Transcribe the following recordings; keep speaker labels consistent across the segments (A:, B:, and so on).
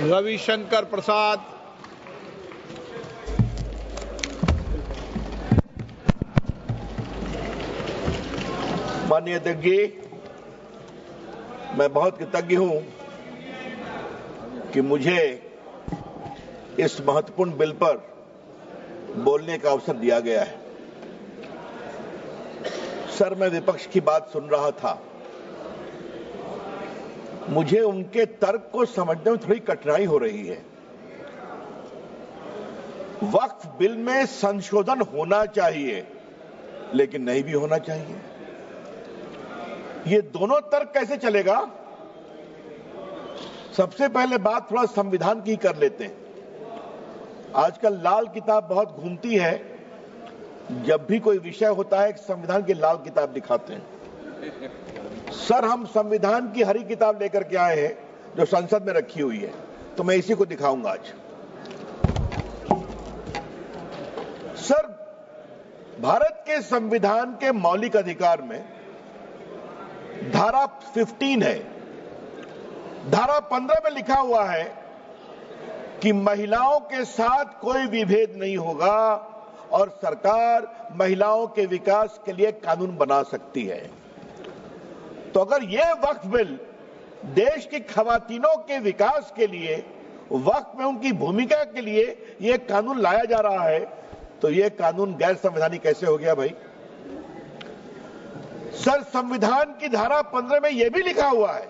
A: रविशंकर प्रसाद।
B: माननीय अध्यक्ष जी, मैं बहुत कृतज्ञ हूं कि मुझे इस महत्वपूर्ण बिल पर बोलने का अवसर दिया गया है। सर, मैं विपक्ष की बात सुन रहा था। मुझे उनके तर्क को समझने में थोड़ी कठिनाई हो रही है। वक्फ बिल में संशोधन होना चाहिए, लेकिन नहीं भी होना चाहिए। ये दोनों तर्क कैसे चलेगा? सबसे पहले बात थोड़ा संविधान की कर लेते हैं। आजकल लाल किताब बहुत घूमती है। जब भी कोई विषय होता है, संविधान की लाल किताब दिखाते हैं। सर, हम संविधान की हरी किताब लेकर के आए हैं जो संसद में रखी हुई है, तो मैं इसी को दिखाऊंगा आज। सर, भारत के संविधान के मौलिक अधिकार में धारा 15 है। धारा 15 में लिखा हुआ है कि महिलाओं के साथ कोई विभेद नहीं होगा और सरकार महिलाओं के विकास के लिए कानून बना सकती है। तो अगर यह वक्फ बिल देश की खवातीनों के विकास के लिए, वक्फ में उनकी भूमिका के लिए यह कानून लाया जा रहा है, तो यह कानून गैर संवैधानिक कैसे हो गया भाई? सर, संविधान की धारा 15 में यह भी लिखा हुआ है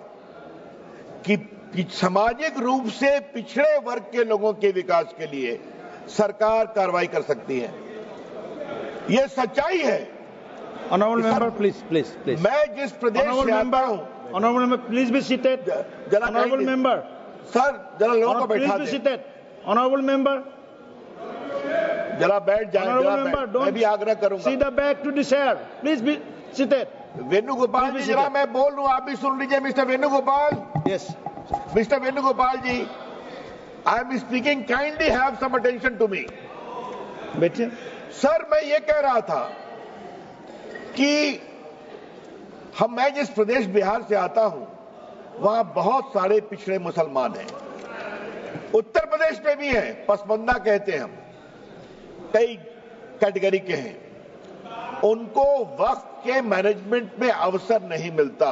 B: कि सामाजिक रूप से पिछड़े वर्ग के लोगों के विकास के लिए सरकार कार्रवाई कर सकती है। यह सच्चाई है।
C: Honorable member, please.
B: मैं जिस प्रदेश से आता हूं,
C: Honorable member, please be seated. Honorable member,
B: sir, जरा लोगों को बैठा
C: please be
B: दें।
C: seated. Honorable member,
B: जरा बैठ जाएं।
C: Honorable member,
B: मैं भी आग्रह करूंगा।
C: see the back to the chair. Please be seated.
B: Venugopal जी, जरा मैं बोल रहा हूं, आप भी सुन लीजिए। Mister Venugopal,
C: Yes.
B: Mister Venugopal ji, I am speaking, kindly have some attention to me.
C: बैठिए।
B: सर, मैं ये कह रहा था कि मैं जिस प्रदेश बिहार से आता हूं, वहां बहुत सारे पिछड़े मुसलमान हैं। उत्तर प्रदेश में भी हैं, पसमंदा कहते हैं हम, कई कैटेगरी के हैं। उनको वक्फ के मैनेजमेंट में अवसर नहीं मिलता।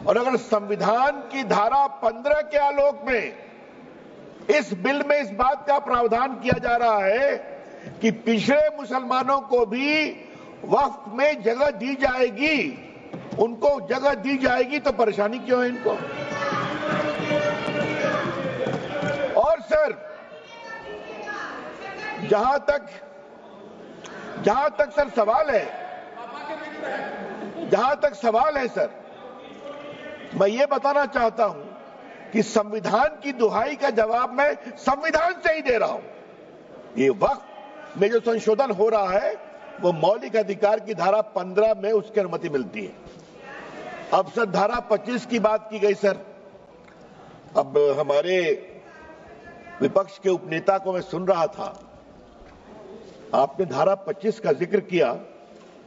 B: और अगर संविधान की धारा 15 के आलोक में इस बिल में इस बात का प्रावधान किया जा रहा है कि पिछड़े मुसलमानों को भी वक्फ में जगह दी जाएगी, उनको जगह दी जाएगी, तो परेशानी क्यों है इनको? और सर, जहां तक सर सवाल है सर, मैं ये बताना चाहता हूं कि संविधान की दुहाई का जवाब मैं संविधान से ही दे रहा हूं। ये वक्फ में जो संशोधन हो रहा है, वो मौलिक अधिकार की धारा 15 में उसकी अनुमति मिलती है। अब सर, धारा 25 की बात की गई सर। अब हमारे विपक्ष के उपनेता को मैं सुन रहा था, आपने धारा 25 का जिक्र किया,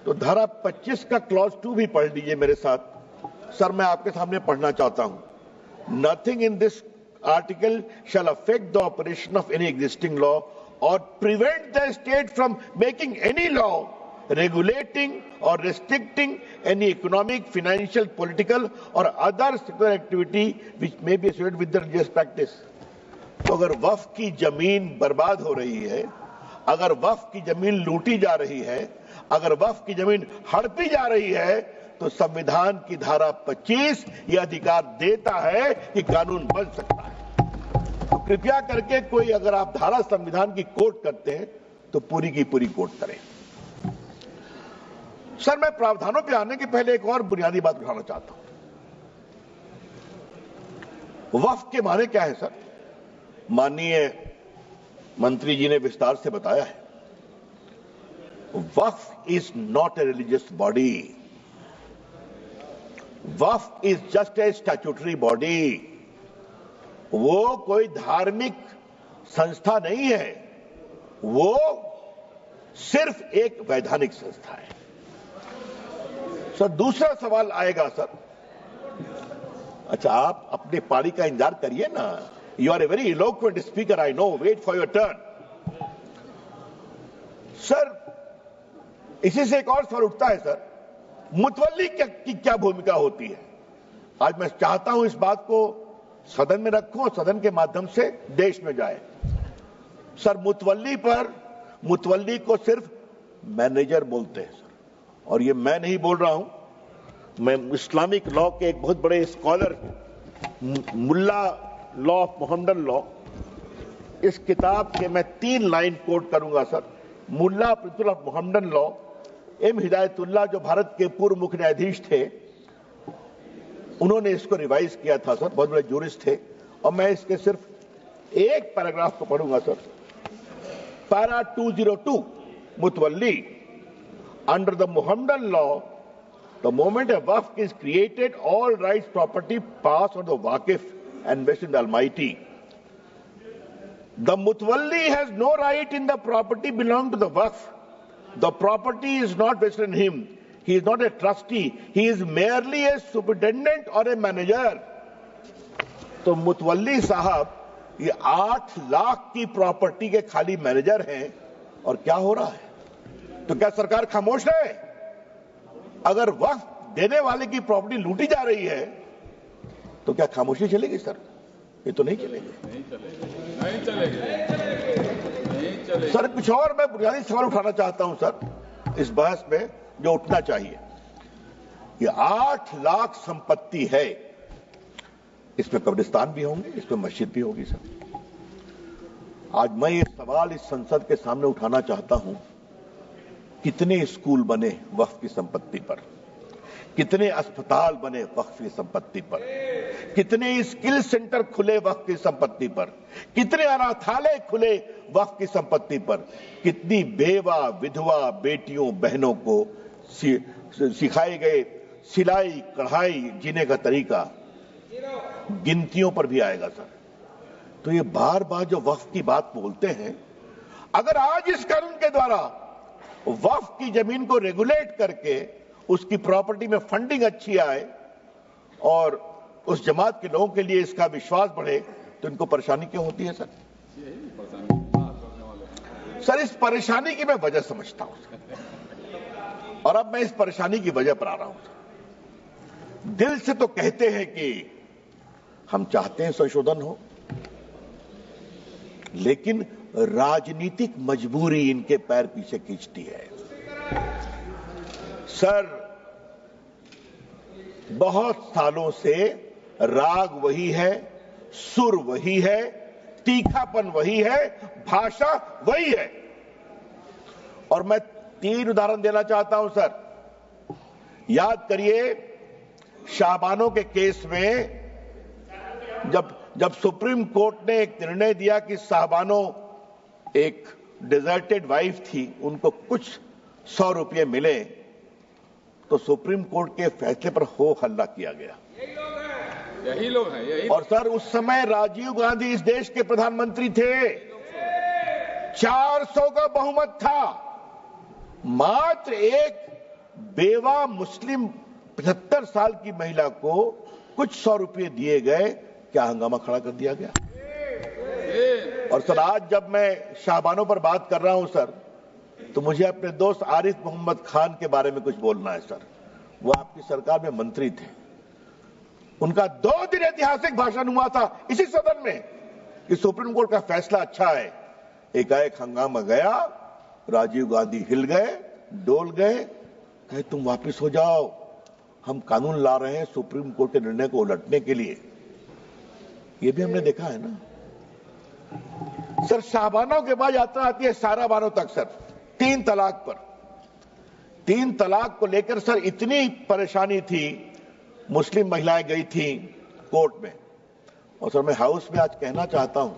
B: तो धारा 25 का क्लॉज 2 भी पढ़ लीजिए मेरे साथ। सर, मैं आपके सामने पढ़ना चाहता हूं। Nothing in this article shall affect the operation of any existing law or prevent the state from making any law regulating or restricting any economic, financial, political or other secular activity which may be associated with the religious practice। तो अगर वक्फ की जमीन बर्बाद हो रही है, अगर वक्फ की जमीन लूटी जा रही है, अगर वक्फ की जमीन हड़पी जा रही है, तो संविधान की धारा 25 ये अधिकार देता है कि कानून बन सकता है। कृपया करके कोई, अगर आप धारा संविधान की कोट करते हैं, तो पूरी की पूरी कोट करें। सर, मैं प्रावधानों पे आने के पहले एक और बुनियादी बात उठाना चाहता हूं। वक्फ के माने क्या है सर? माननीय मंत्री जी ने विस्तार से बताया है। Waqf is not a religious body. Waqf is just a statutory body. वो कोई धार्मिक संस्था नहीं है, वो सिर्फ एक वैधानिक संस्था है। सर, दूसरा सवाल आएगा सर। अच्छा, आप अपने पारी का इंतजार करिए ना। You are a very eloquent speaker, I know. Wait for your turn. Sir, इसी से एक और सवाल उठता है सर, मुतवल्ली की क्या भूमिका होती है? आज मैं चाहता हूं इस बात को सदन में रखूं और सदन के माध्यम से देश में जाए। सर, मुतवल्ली को सिर्फ मैनेजर बोलते हैं सर, और ये मैं नहीं बोल रहा हूं, मैं इस्लामिक लॉ के एक बहुत बड़े scholar Mulla law of Mohammedan law, इस किताब के मैं 3 लाइन कोट करूंगा sir. Mulla principle of Mohammedan law, M Hidayatullah जो भारत के पूर्व मुख्य न्यायाधीश थे, उन्होंने इसको रिवाइज किया था सर, बहुत बड़े जूरिस्ट थे, और मैं इसके सिर्फ एक पैराग्राफ को पढ़ूंगा sir. Para 202, mutawalli, under the Mohammedan law, the moment a waqf is created, all rights property pass on the waqif and vested in the Almighty. The mutawalli has no right in the property belonging to the waqf. The property is not vested in him. He is not a trustee. He is merely a superintendent or a manager. तो मुतवल्ली साहब ये 8 लाख की property के खाली manager हैं, और क्या हो रहा है? तो क्या सरकार खामोश है? अगर वक्फ देने वाले की प्रॉपर्टी लूटी जा रही है तो क्या खामोशी चलेगी सर? ये तो नहीं चलेगी। सर, कुछ और मैं बुनियादी सवाल उठाना चाहता हूं सर इस बहस में, जो उठना चाहिए। ये 8 लाख संपत्ति है, इसमें कब्रिस्तान भी होंगे, इसमें मस्जिद भी होगी सर। आज मैं ये सवाल इस संसद के सामने उठाना चाहता हूं, कितने स्कूल बने वक्फ की संपत्ति पर, कितने अस्पताल बने वक्फ की संपत्ति पर, कितने स्किल सेंटर खुले वक्फ की संपत्ति पर, कितने अनाथालय खुले वक्फ की संपत्ति पर, कितनी बेवा विधवा बेटियों बहनों को सिखाए गए सिलाई कढ़ाई जीने का तरीका, गिनतियों पर भी आएगा सर। तो ये बार बार जो वक्फ की बात बोलते हैं, अगर आज इस कानून के द्वारा वक्फ की जमीन को रेगुलेट करके उसकी प्रॉपर्टी में फंडिंग अच्छी आए और उस जमात के लोगों के लिए इसका विश्वास बढ़े, तो इनको परेशानी क्यों होती है सर? सर, इस परेशानी की मैं वजह समझता हूं सर, और अब मैं इस परेशानी की वजह पर आ रहा हूं सर। दिल से तो कहते हैं कि हम चाहते हैं संशोधन हो, लेकिन राजनीतिक मजबूरी इनके पैर पीछे खींचती है सर। बहुत सालों से राग वही है, सुर वही है, तीखापन वही है, भाषा वही है। और मैं 3 उदाहरण देना चाहता हूं सर। याद करिए, शाहबानों के केस में जब सुप्रीम कोर्ट ने एक निर्णय दिया कि साहबानों एक डिजर्टेड वाइफ थी, उनको कुछ 100 रुपये मिले, तो सुप्रीम कोर्ट के फैसले पर हो हल्ला किया गया। यही लोग हैं। और सर, उस समय राजीव गांधी इस देश के प्रधानमंत्री थे, 400 का बहुमत था, मात्र एक बेवा मुस्लिम 75 साल की महिला को कुछ 100 रुपये दिए गए, क्या हंगामा खड़ा कर दिया गया। और सर, आज जब मैं शाहबानों पर बात कर रहा हूं सर, तो मुझे अपने दोस्त आरिफ मोहम्मद खान के बारे में कुछ बोलना है सर। वो आपकी सरकार में मंत्री थे, उनका 2 दिन ऐतिहासिक भाषण हुआ था इसी सदन में कि सुप्रीम कोर्ट का फैसला अच्छा है। एकाएक हंगामा गया, राजीव गांधी हिल गए, डोल गए, कहे तुम वापिस हो जाओ, हम कानून ला रहे हैं सुप्रीम कोर्ट के निर्णय को उलटने के लिए। ये भी हमने देखा है ना सर। शाहबानों के बाद यात्रा आती है साराबानों तक सर, 3 तलाक पर। 3 तलाक को लेकर सर इतनी परेशानी थी, मुस्लिम महिलाएं गई थी कोर्ट में। और सर, मैं हाउस में आज कहना चाहता हूं,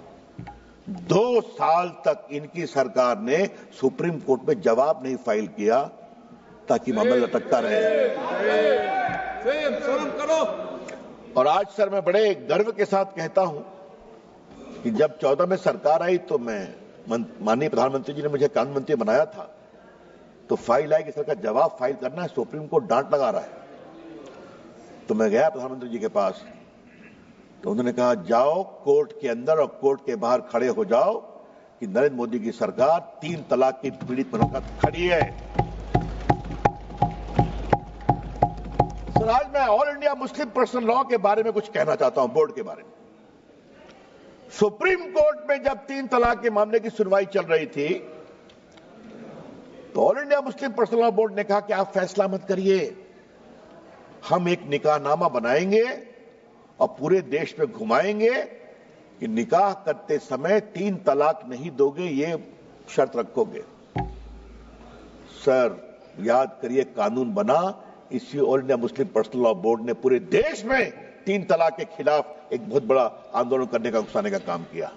B: 2 साल तक इनकी सरकार ने सुप्रीम कोर्ट में जवाब नहीं फाइल किया, ताकि मामला लटकता रहे। और आज सर, मैं बड़े गर्व के साथ कहता हूं कि जब 14 में सरकार आई, तो मैं माननीय प्रधानमंत्री जी ने मुझे कानून मंत्री बनाया था, तो फाइल आई कि सरकार जवाब फाइल करना है, सुप्रीम कोर्ट डांट लगा रहा है। तो मैं गया प्रधानमंत्री जी के पास, तो उन्होंने कहा जाओ कोर्ट के अंदर और कोर्ट के बाहर खड़े हो जाओ कि नरेंद्र मोदी की सरकार 3 तलाक की पीड़ित महिलाओं का खड़ी है। सर, आज मैं all India Muslim personal law के बारे में कुछ कहना चाहता हूं, बोर्ड के बारे में। सुप्रीम कोर्ट में जब 3 तलाक के मामले की सुनवाई चल रही थी तो all India Muslim personal law board ने कहा कि आप फैसला मत करिए, हम एक निकाहनामा बनाएंगे और पूरे देश में घुमाएंगे कि निकाह करते समय 3 तलाक नहीं दोगे, ये शर्त रखोगे। सर, याद करिए, कानून बना, इसी all India Muslim personal law board ने पूरे देश में 3 तलाक के खिलाफ एक बहुत बड़ा आंदोलन करने का, उकसाने का काम किया।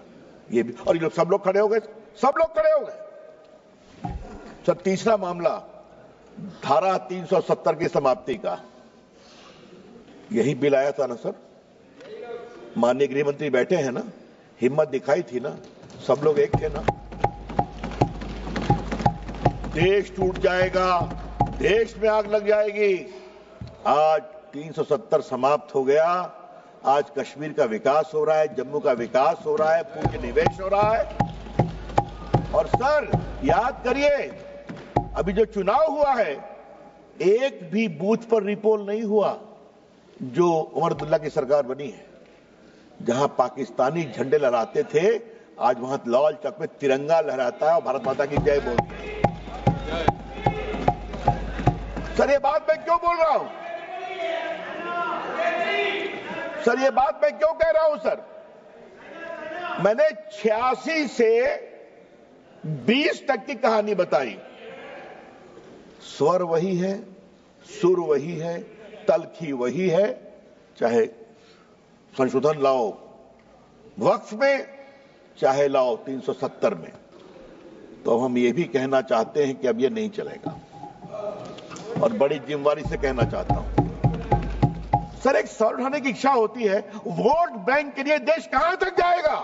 B: ये भी, और ये लोग सब लोग खड़े हो गए, सब लोग खड़े हो गए। सर, तीसरा मामला धारा 370 की समाप्ति का, यही बिल आया था ना सर, माननीय गृह मंत्री बैठे हैं ना, हिम्मत दिखाई थी ना, सब लोग एक थे ना। देश टूट जाएगा, देश में आग लग जाएगी। आज 370 समाप्त हो गया, आज कश्मीर का विकास हो रहा है, जम्मू का विकास हो रहा है, पूंजी निवेश हो रहा है। और सर, याद करिए, अभी जो चुनाव हुआ है, एक भी बूथ पर रिपोल नहीं हुआ जो उमर अब्दुल्ला की सरकार बनी है। जहां पाकिस्तानी झंडे लहराते थे, आज वहां लाल चौक में तिरंगा लहराता है और भारत माता की जय बोलते हैं। सर, ये बात मैं क्यों बोल रहा हूं? सर, ये बात मैं क्यों कह रहा हूं? सर, मैंने 86 से 20 तक की कहानी बताई। स्वर वही है, सुर वही है, तलखी वही है, चाहे संशोधन लाओ वक्फ में, चाहे लाओ 370 में। तो हम ये भी कहना चाहते हैं कि अब ये नहीं चलेगा, और बड़ी जिम्मेदारी से कहना चाहता हूं। सर, एक सवाल उठाने की इच्छा होती है, वोट बैंक के लिए देश कहां तक जाएगा?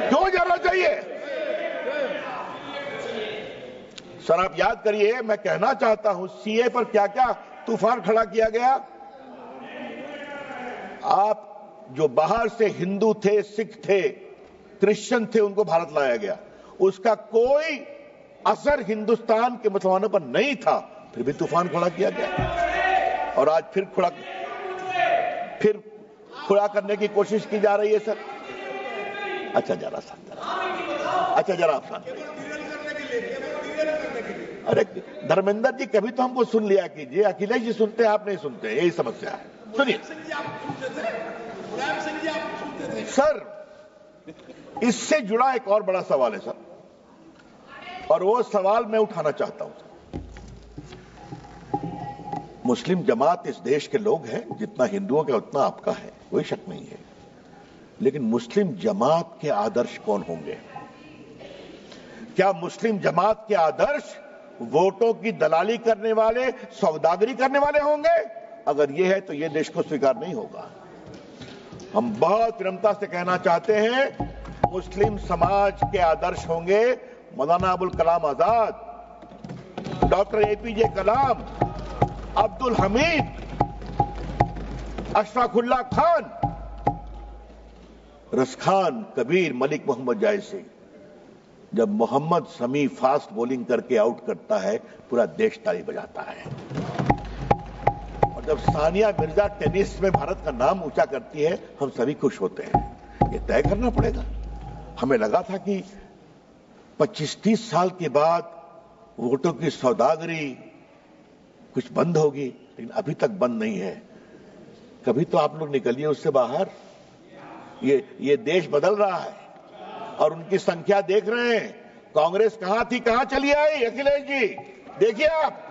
B: क्यों जाना चाहिए? सर, आप याद करिए, मैं कहना चाहता हूं, सीए पर क्या क्या तूफान खड़ा किया गया। आप जो बाहर से हिंदू थे, सिख थे, क्रिश्चियन थे, उनको भारत लाया गया, उसका कोई असर हिंदुस्तान के मुसलमानों पर नहीं था, फिर भी तूफान खड़ा किया गया। और आज फिर खड़ा करने की कोशिश की जा रही है। सर, अच्छा जरा आप शांत रहिए। अरे धर्मेंद्र जी, कभी तो हमको सुन लिया कीजिए। अखिलेश जी सुनते हैं, आप नहीं सुनते, यही समस्या है। सुनिए सर, इससे जुड़ा एक और बड़ा सवाल है सर, और वो सवाल मैं उठाना चाहता हूं। मुस्लिम जमात इस देश के लोग हैं, जितना हिंदुओं का उतना आपका है, कोई शक नहीं है। लेकिन मुस्लिम जमात के आदर्श कौन होंगे? क्या मुस्लिम जमात के आदर्श वोटों की दलाली करने वाले, सौदागरी करने वाले होंगे? अगर ये है तो ये देश को स्वीकार नहीं होगा। हम बहुत विनम्रता से कहना चाहते हैं, मुस्लिम समाज के आदर्श होंगे मौलाना अबुल कलाम आजाद, डॉक्टर एपीजे कलाम, अब्दुल हमीद, अशफाकुल्लाह खान, रसखान, कबीर, मलिक मोहम्मद जैसे। जब मोहम्मद शमी फास्ट बॉलिंग करके आउट करता है, पूरा देश ताली बजाता है। और जब सानिया मिर्जा टेनिस में भारत का नाम ऊंचा करती है, हम सभी खुश होते हैं। ये तय करना पड़ेगा। हमें लगा था कि 25-30 साल के बाद वोटों की सौदागरी कुछ बंद होगी, लेकिन अभी तक बंद नहीं है। कभी तो आप लोग निकलिए उससे बाहर। ये देश बदल रहा है और उनकी संख्या देख रहे हैं। कांग्रेस कहां थी, कहां चली आई? अखिलेश जी, देखिए आप।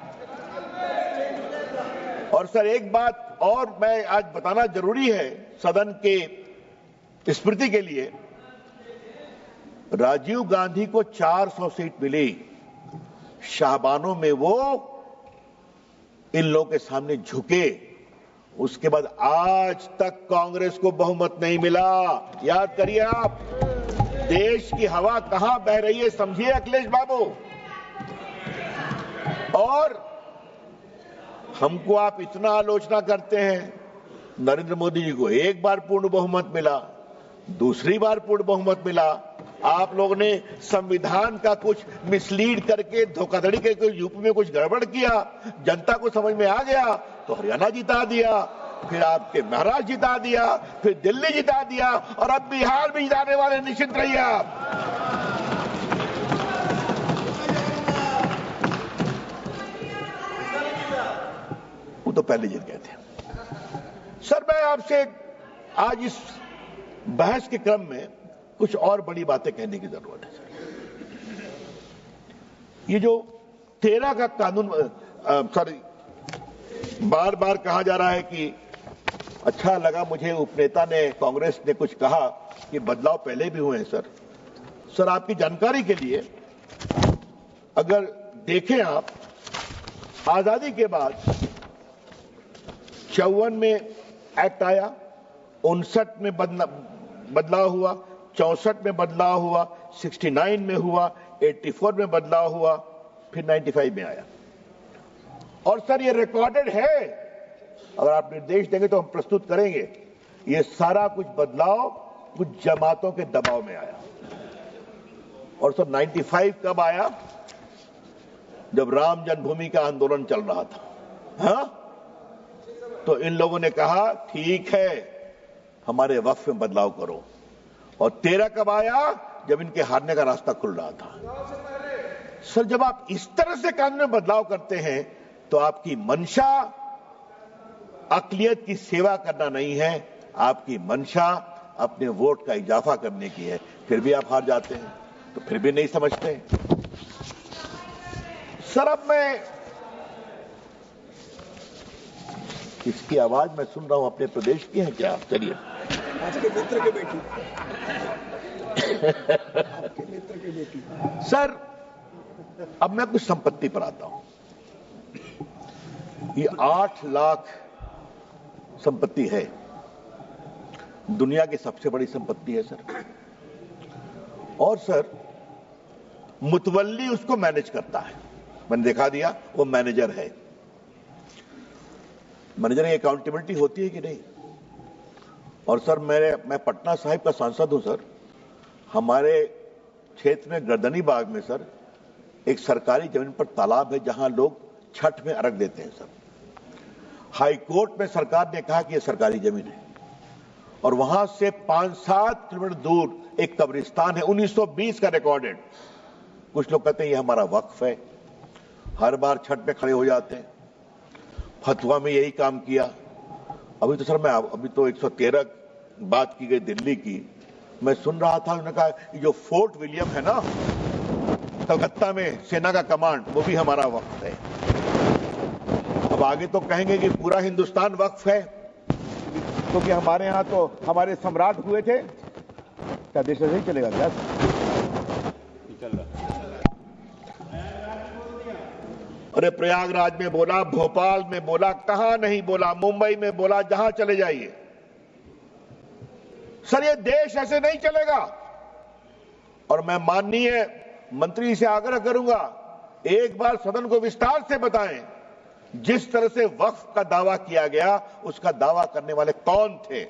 B: और सर, एक बात और मैं आज बताना जरूरी है सदन के स्मृति के लिए। राजीव गांधी को 400 सीट मिली, शाहबानों में वो इन लोगों के सामने झुके। उसके बाद आज तक कांग्रेस को बहुमत नहीं मिला। याद करिए आप, देश की हवा कहां बह रही है, समझिए अखिलेश बाबू। और हमको आप इतना आलोचना करते हैं, नरेंद्र मोदी जी को एक बार पूर्ण बहुमत मिला, दूसरी बार पूर्ण बहुमत मिला। आप लोगों ने संविधान का कुछ मिसलीड करके धोखाधड़ी करके यूपी में कुछ गड़बड़ किया, जनता को समझ में आ गया तो हरियाणा जिता दिया, फिर आपके महाराष्ट्र जिता दिया, फिर दिल्ली जिता दिया और अब बिहार भी जिताने वाले। निश्चित रहिए आप। वो तो पहले जीत गए थे। सर मैं आपसे आज इस बहस के क्रम में कुछ और बड़ी बातें कहने की जरूरत है। सर ये जो 13 का कानून बार बार कहा जा रहा है कि अच्छा लगा मुझे उपनेता ने कांग्रेस ने कुछ कहा कि बदलाव पहले भी हुए हैं। सर आपकी जानकारी के लिए अगर देखें आप, आजादी के बाद 54 में एक्ट आया, 59 में बदलाव हुआ, 64 में बदलाव हुआ, 69 में हुआ, 84 में बदलाव हुआ, फिर 95 में आया। और सर ये रिकॉर्डेड है, अगर आप निर्देश देंगे तो हम प्रस्तुत करेंगे। ये सारा कुछ बदलाव कुछ जमातों के दबाव में आया। और सर 95 कब आया? जब राम जन्मभूमि का आंदोलन चल रहा था। हाँ, तो इन लोगों ने कहा ठीक है हमारे वक्फ में बदलाव करो। और 13 कब आया? जब इनके हारने का रास्ता खुल रहा था। सर जब आप इस तरह से कानून में बदलाव करते हैं तो आपकी मंशा अक़लियत की सेवा करना नहीं है, आपकी मंशा अपने वोट का इजाफा करने की है। फिर भी आप हार जाते हैं, तो फिर भी नहीं समझते। सर अब मैं इसकी आवाज मैं सुन रहा हूं, अपने प्रदेश की है क्या? चलिए
D: आपके मित्र की बेटी आपके मित्र की बेटी।
B: सर अब मैं कुछ संपत्ति पर आता हूं। ये 8 लाख संपत्ति है, दुनिया की सबसे बड़ी संपत्ति है सर। और सर मुतवल्ली उसको मैनेज करता है, मैंने दिखा दिया वो मैनेजर है। मैनेजर की अकाउंटेबिलिटी होती है कि नहीं? और सर मैं पटना साहिब का सांसद हूं सर। हमारे क्षेत्र में गर्दनी बाग में सर एक सरकारी जमीन पर तालाब है जहां लोग छठ में अर्घ देते हैं सर। हाई कोर्ट में सरकार ने कहा कि यह सरकारी जमीन है और वहां से 5-7 किलोमीटर दूर एक कब्रिस्तान है, 1920 का रिकॉर्डेड। कुछ लोग कहते हैं ये हमारा वक्फ है, हर बार छठ में खड़े हो जाते हैं। फतवा में यही काम किया। अभी तो सर मैं अभी तो 113 बात की गई दिल्ली की, मैं सुन रहा था उन्होंने कहा ये जो फोर्ट विलियम है ना कलकत्ता में सेना का कमांड, वो भी हमारा वक्फ है। अब आगे तो कहेंगे कि पूरा हिंदुस्तान वक्फ है, क्योंकि हमारे यहां तो हमारे सम्राट हुए थे। क्या देश ऐसे ही चलेगा क्या? अरे प्रयागराज में बोला, भोपाल में बोला, कहां नहीं बोला, मुंबई में बोला, जहां चले जाइए। सर ये देश ऐसे नहीं चलेगा। और मैं माननीय मंत्री से आग्रह करूंगा, एक बार सदन को विस्तार से बताएं जिस तरह से वक्फ का दावा किया गया, उसका दावा करने वाले कौन थे।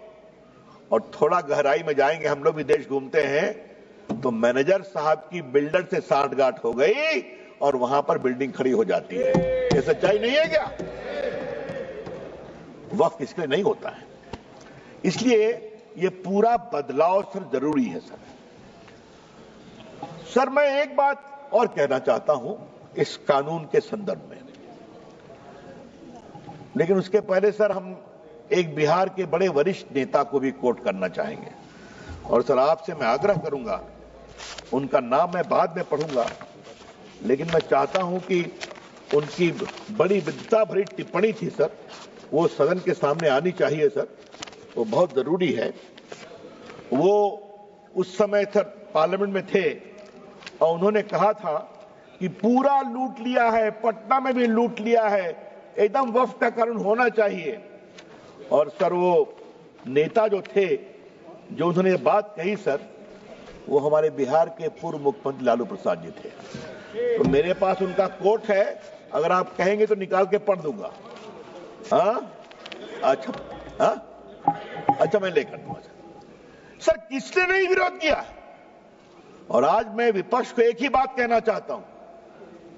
B: और थोड़ा गहराई में जाएंगे, हम लोग भी देश घूमते हैं, तो मैनेजर साहब की बिल्डर से सांठगांठ हो गई और वहां पर बिल्डिंग खड़ी हो जाती है। ये सच्चाई नहीं है क्या? वक्फ इसके लिए नहीं होता है। इसलिए ये पूरा बदलाव सर जरूरी है सर। सर मैं एक बात और कहना चाहता हूं इस कानून के संदर्भ में, लेकिन उसके पहले सर हम एक बिहार के बड़े वरिष्ठ नेता को भी कोट करना चाहेंगे। और सर आपसे मैं आग्रह करूंगा, उनका नाम मैं बाद में पढ़ूंगा, लेकिन मैं चाहता हूं कि उनकी बड़ी विद्वता भरी टिप्पणी थी सर, वो सदन के सामने आनी चाहिए सर, वो बहुत जरूरी है। वो उस समय सर पार्लियामेंट में थे और उन्होंने कहा था कि पूरा लूट लिया है, पटना में भी लूट लिया है, एकदम वक्फ का कानून होना चाहिए। और सर वो नेता जो थे, जो उन्होंने ये बात कही सर, वो हमारे बिहार के पूर्व मुख्यमंत्री लालू प्रसाद जी थे। तो मेरे पास उनका कोट है, अगर आप कहेंगे तो निकाल के पढ़ दूंगा। हाँ अच्छा, हाँ अच्छा मैं लेकर दूंगा सर, किसने नहीं विरोध किया? और आज मैं विपक्ष को एक ही बात कहना चाहता हूं,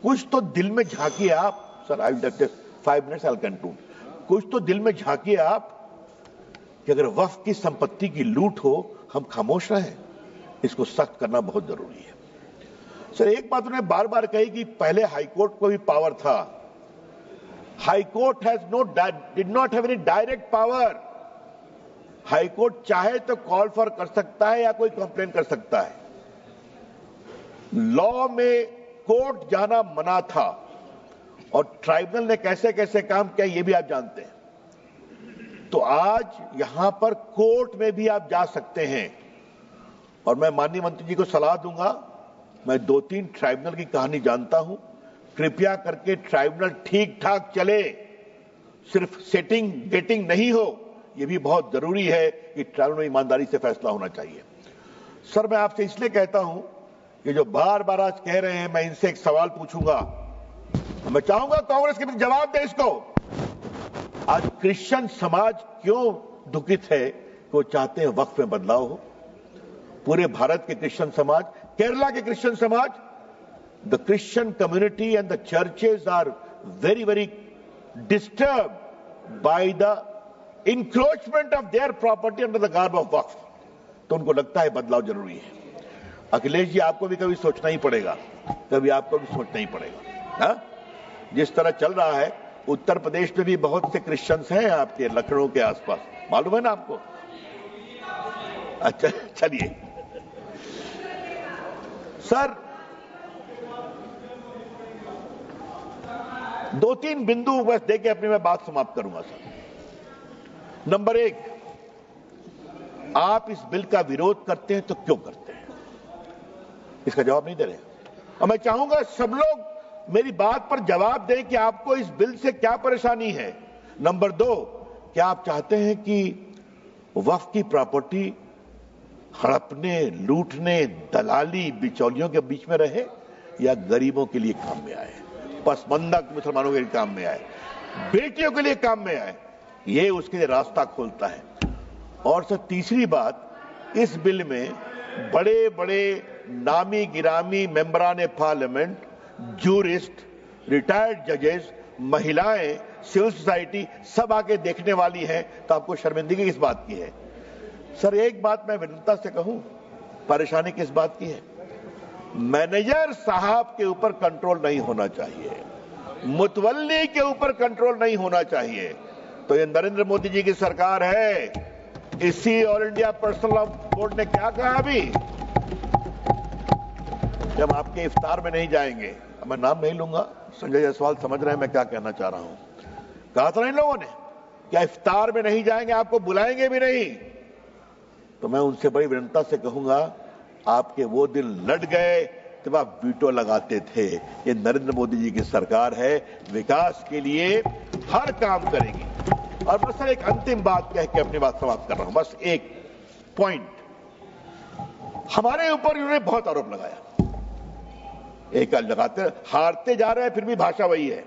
B: कुछ तो दिल में झांकिए आप sir. I will take 5 minutes, I will conclude. कुछ तो दिल में झांकिए आप कि अगर वक्फ की संपत्ति की लूट हो हम खामोश रहें, इसको सख्त करना बहुत जरूरी है। सर एक बात उन्होंने बार बार कही कि पहले हाईकोर्ट को भी पावर था। High court did not have any direct power. High court चाहे तो कॉल फॉर कर सकता है या कोई कंप्लेन कर सकता है। लॉ में कोर्ट जाना मना था और ट्राइब्यूनल ने कैसे कैसे काम किया ये भी आप जानते हैं। तो आज यहां पर कोर्ट में भी आप जा सकते हैं और मैं माननीय मंत्री जी को सलाह दूंगा, मैं 2-3 ट्राइब्यूनल की कहानी जानता हूं, कृपया करके ट्राइब्यूनल ठीक ठाक चले, सिर्फ सेटिंग गेटिंग नहीं हो। यह भी बहुत जरूरी है कि ट्राइब्यूनल में ईमानदारी से फैसला होना चाहिए। सर मैं आपसे इसलिए कहता हूं कि जो बार बार आज कह रहे हैं, मैं इनसे एक सवाल पूछूंगा, मैं चाहूंगा कांग्रेस के भी जवाब दे इसको। आज क्रिश्चियन समाज क्यों दुखित है कि वो चाहते हैं वक्फ में बदलाव हो? पूरे भारत के क्रिश्चियन समाज, केरला के क्रिश्चियन समाज, the Christian community and the churches are very very disturb by the encroachment of their property under the garb of Waqf. तो उनको लगता है बदलाव जरूरी है। अखिलेश जी आपको भी कभी सोचना ही पड़ेगा, कभी आपको भी सोचना ही पड़ेगा। हा? जिस तरह चल रहा है, उत्तर प्रदेश में भी बहुत से क्रिश्चियंस हैं आपके लखनऊ के आसपास, मालूम है ना आपको? अच्छा चलिए सर, 2-3 बिंदु बस देके अपनी मैं बात समाप्त करूंगा सर। नंबर 1, आप इस बिल का विरोध करते हैं तो क्यों करते हैं? इसका जवाब नहीं दे रहे। और मैं चाहूंगा सब लोग मेरी बात पर जवाब दें कि आपको इस बिल से क्या परेशानी है। नंबर 2, क्या आप चाहते हैं कि वक्फ की प्रॉपर्टी हड़पने, लूटने, दलाली, बिचौलियों के बीच में रहे या गरीबों के लिए काम में आए, पसमंदा मुसलमानों के लिए काम में आए, बेटियों के लिए काम में आए? ये उसके लिए रास्ता खोलता है। और सर तीसरी बात, इस बिल में बड़े बड़े नामी गिरामी मेंबरान पार्लियामेंट, जूरिस्ट, रिटायर्ड जजेस, महिलाएं, सिविल सोसाइटी सब आके देखने वाली हैं, तो आपको शर्मिंदगी किस बात की है? सर एक बात मैं विनम्रता से कहूं, परेशानी किस बात की है? मैनेजर साहब के ऊपर कंट्रोल नहीं होना चाहिए, मुतवल्ली के ऊपर कंट्रोल नहीं होना चाहिए। तो ये नरेंद्र मोदी जी की सरकार है। इसी all India personal law board ने क्या कहा अभी, जब आपके इफ्तार में नहीं जाएंगे, मैं नाम नहीं लूंगा, संजय जायसवाल समझ रहे हैं मैं क्या कहना चाह रहा हूं, कहा था ना इन लोगों ने, क्या इफ्तार में नहीं जाएंगे, आपको बुलाएंगे भी नहीं। तो मैं उनसे बड़ी विनम्रता से कहूंगा, आपके वो दिन लट गए जब आप वीटो लगाते थे। ये नरेंद्र मोदी जी की सरकार है, विकास के लिए हर काम करेगी। और बस सर एक अंतिम बात कह के अपनी बात समाप्त कर रहा हूं, बस एक पॉइंट। हमारे ऊपर इन्होंने बहुत आरोप लगाया, एक लगाते हारते जा रहे हैं, फिर भी भाषा वही है।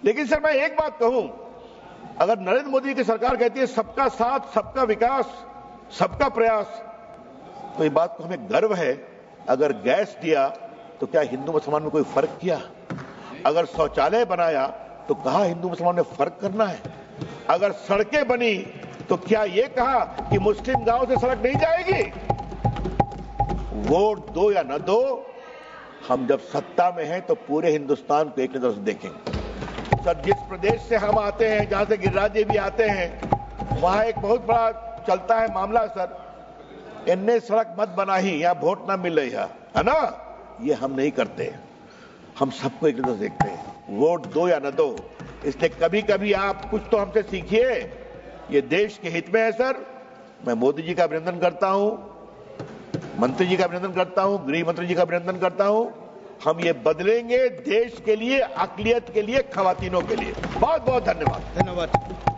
B: लेकिन सर मैं एक बात कहूं, अगर नरेंद्र मोदी की सरकार कहती है सबका साथ, सबका विकास, सबका प्रयास, तो ये बात को हमें गर्व है। अगर गैस दिया तो क्या हिंदू मुसलमान में कोई फर्क किया? अगर शौचालय बनाया तो कहा हिंदू मुसलमान ने फर्क करना है? अगर सड़कें बनी तो क्या यह कहा कि मुस्लिम गांव से सड़क नहीं जाएगी? वोट दो या न दो, हम जब सत्ता में हैं तो पूरे हिंदुस्तान को एक नजर से देखेंगे। सर जिस प्रदेश से हम आते हैं, जहां से गिरिराज जी भी आते हैं, वहां एक बहुत बड़ा चलता है मामला सर, इनने सड़क मत बनाई, यहाँ वोट ना मिल रही है ना? ये हम नहीं करते, हम सबको एक नजर देखते हैं, वोट दो या न दो। इसलिए कभी कभी आप कुछ तो हमसे सीखिए, ये देश के हित में है सर। मैं मोदी जी का अभिनंदन करता हूं, मंत्री जी का अभिनंदन करता हूं, गृह मंत्री जी का अभिनंदन करता हूं। हम ये बदलेंगे देश के लिए, अक़लियत के लिए, खवातीनों के लिए। बहुत बहुत धन्यवाद।
C: धन्यवाद।